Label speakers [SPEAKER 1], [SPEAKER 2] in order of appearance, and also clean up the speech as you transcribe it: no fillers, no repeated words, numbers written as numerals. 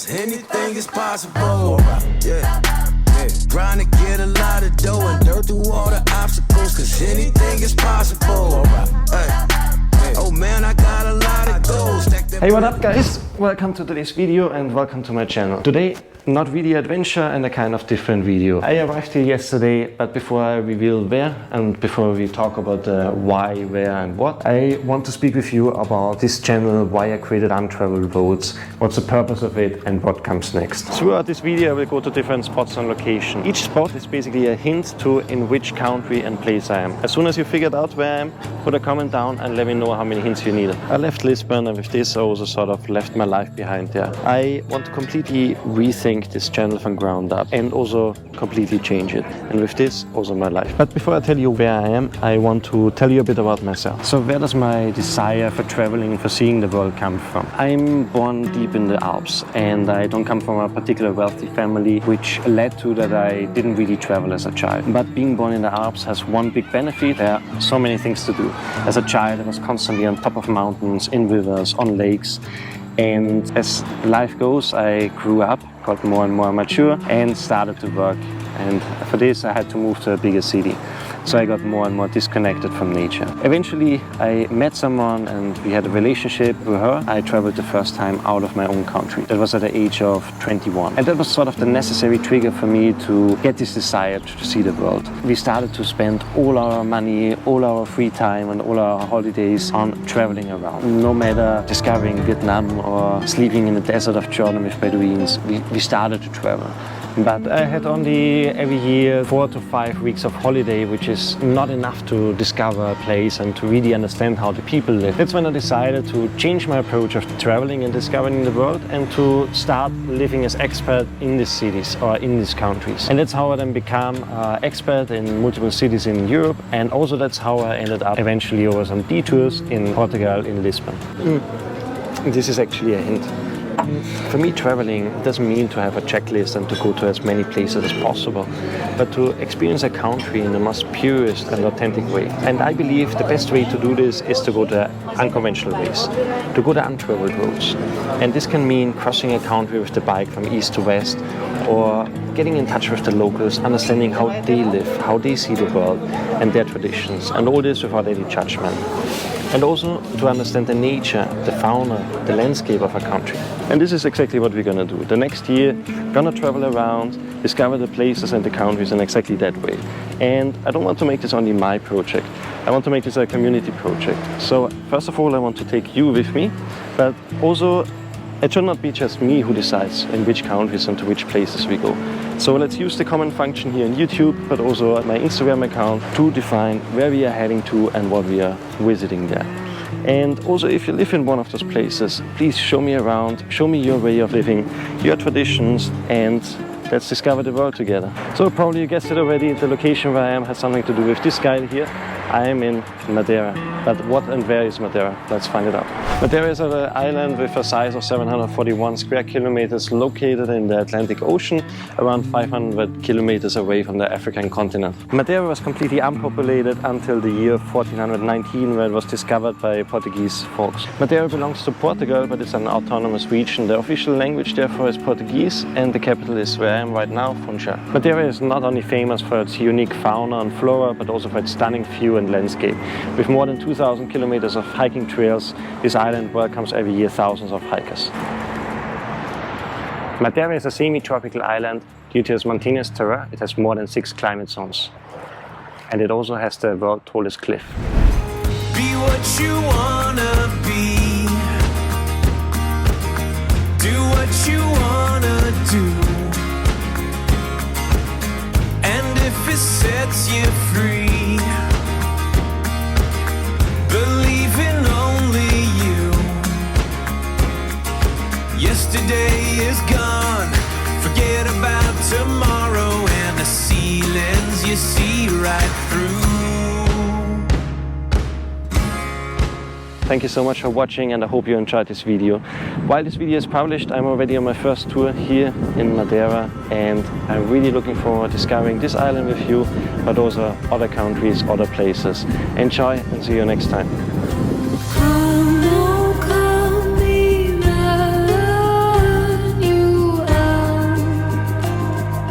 [SPEAKER 1] cause anything is possible. Yeah. Trying to get a lot of dough and dirt through all the obstacles, cause anything is possible. Oh man, I got a lot of goals.
[SPEAKER 2] Hey, what up guys? Welcome to today's video and welcome to my channel. Today, not really adventure and a kind of different video. I arrived here yesterday, but before I reveal where and before we talk about the why, where and what, I want to speak with you about this channel, why I created Untraveled Roads, what's the purpose of it and what comes next. Throughout this video I will go to different spots on location. Each spot is basically a hint to in which country and place I am. As soon as you figured out where I am, put a comment down and let me know how many hints you needed. I left Lisbon and with this I also sort of left my life behind there. I want to completely rethink this channel from ground up and also completely change it, and with this also my life. But before I tell you where I am, I want to tell you a bit about myself. So where does my desire for traveling and for seeing the world come from? I'm born deep in the Alps and I don't come from a particular wealthy family, which led to that I didn't really travel as a child. But being born in the Alps has one big benefit: there are so many things to do. As a child I was constantly on top of mountains, in rivers, on lakes. And as life goes, I grew up, got more and more mature and started to work. And for this I had to move to a bigger city. So I got more and more disconnected from nature. Eventually I met someone and we had a relationship with her. I traveled the first time out of my own country. That was at the age of 21. And that was sort of the necessary trigger for me to get this desire to see the world. We started to spend all our money, all our free time and all our holidays on traveling around. No matter discovering Vietnam or sleeping in the desert of Jordan with Bedouins, we started to travel. But I had only every year 4 to 5 weeks of holiday, which is not enough to discover a place and to really understand how the people live. That's when I decided to change my approach of traveling and discovering the world and to start living as expert in these cities or in these countries. And that's how I then became an expert in multiple cities in Europe, and also that's how I ended up eventually over some detours in Portugal, in Lisbon. This is actually a hint. For me, traveling doesn't mean to have a checklist and to go to as many places as possible, but to experience a country in the most purest and authentic way. And I believe the best way to do this is to go the unconventional ways, to go the untraveled roads. And this can mean crossing a country with the bike from east to west, or getting in touch with the locals, understanding how they live, how they see the world and their traditions, and all this without any judgment. And also to understand the nature, the fauna, the landscape of a country. And this is exactly what we're gonna do. The next year, gonna travel around, discover the places and the countries in exactly that way. And I don't want to make this only my project. I want to make this a community project. So first of all, I want to take you with me, but also it should not be just me who decides in which countries and to which places we go. So let's use the comment function here on YouTube, but also my Instagram account, to define where we are heading to and what we are visiting there. And also, if you live in one of those places, please show me around, show me your way of living, your traditions, and let's discover the world together. So probably you guessed it already, the location where I am has something to do with this guy here. I am in Madeira. But what and where is Madeira? Let's find it out. Madeira is an island with a size of 741 square kilometers located in the Atlantic Ocean, around 500 kilometers away from the African continent. Madeira was completely unpopulated until the year 1419, when it was discovered by Portuguese folks. Madeira belongs to Portugal, but it's an autonomous region. The official language therefore is Portuguese, and the capital is where I am right now, Funchal. Madeira is not only famous for its unique fauna and flora, but also for its stunning view and landscape. With more than 2,000 kilometers of hiking trails, this island welcomes every year thousands of hikers. Madeira is a semi-tropical island. Due to its mountainous terrain, it has more than 6 climate zones. And it also has the world's tallest cliff.
[SPEAKER 1] Be what you wanna be. Do what you wanna do. And if it sets you free, believe in only you. Yesterday is gone, forget about tomorrow, and the ceilings you see right through.
[SPEAKER 2] Thank you so much for watching, and I hope you enjoyed this video. While this video is published, I'm already on my first tour here in Madeira, and I'm really looking forward to discovering this island with you, but also other countries, other places. Enjoy and see you next time.